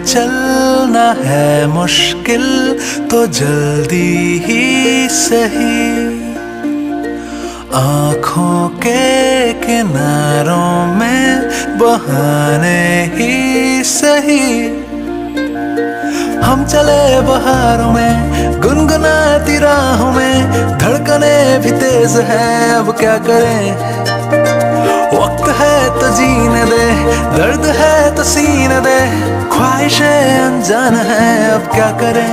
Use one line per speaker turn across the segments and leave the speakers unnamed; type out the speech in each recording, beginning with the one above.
चलना है मुश्किल तो जल्दी ही सही, आँखों के किनारों में बहाने ही सही। हम चले बहारों में गुनगुनाती राहों में, धड़कने भी तेज है अब क्या करें। वक्त है तो जीने दे, दर्द है तो सीने दे, ख्वाहिशें अनजान है अब क्या करें।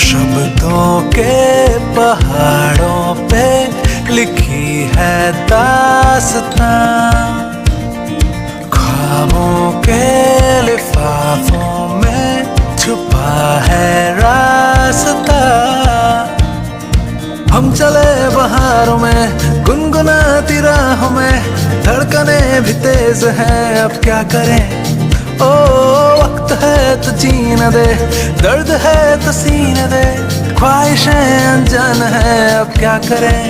शब्दों के पहाड़ों पे लिखी है दास्तां, ख्वाबों के लिफाफों में छुपा है रास्ता। हम चले बहारों में गुनगुनाती राहों में, धड़कने भी तेज है अब क्या करें। ओ वक्त है तो जीने दे, दर्द है तो सीने दे, ख्वाहिशें अनजान है अब क्या करें।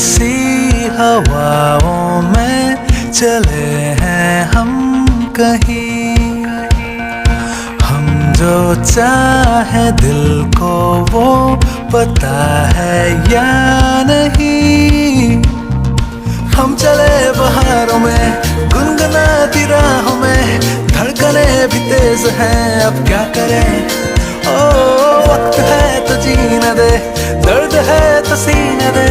सी हवाओं में चले हैं हम कहीं, हम जो चाहे दिल को वो पता है या नहीं। हम चले बहारों में गुनगुनाती राहों में, धड़कने भी तेज हैं अब क्या करें। ओ वक्त है तो जीने दे, दर्द है तो सीने दे,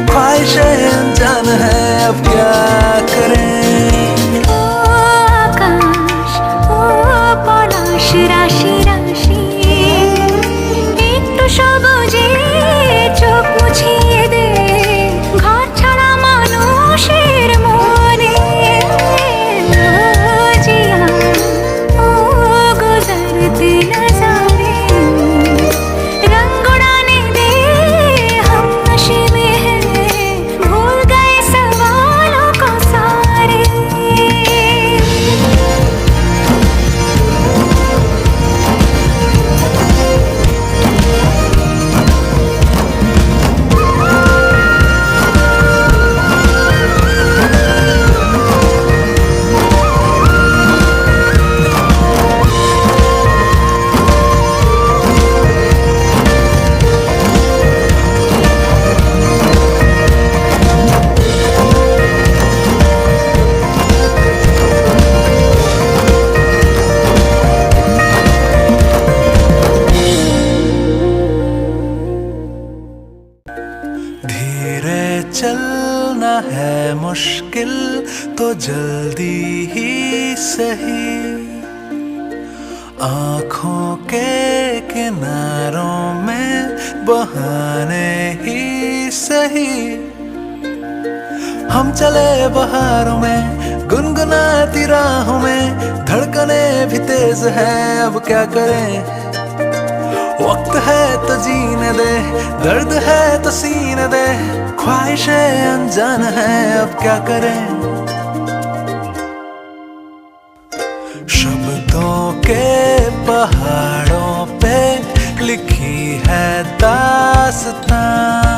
ख्वाहिशें अनजान है अब क्या करें।
ओ आकाश ओ পলাশ রাশি রাশি, একটু সবুজে চোখ মুছিয়ে দে, ঘর ছাড়া মানুষের মনে। ও জিয়া ও গুজরতে নজারে, रंग उड़ाने दे हम नशे में हैं, भूल गए सवालों को सारे।
धीरे चलना है मुश्किल तो जल्दी ही सही, आँखों के किनारों में बहाने ही सही। हम चले बहारों में गुनगुनाती राहों में, धड़कने भी तेज है अब क्या करें। वक्त है तो जीने दे, दर्द है तो सीने दे, ख्वाहिशें अनजान है अब क्या करें। शब्दों के पहाड़ों पे लिखी है दास्तां,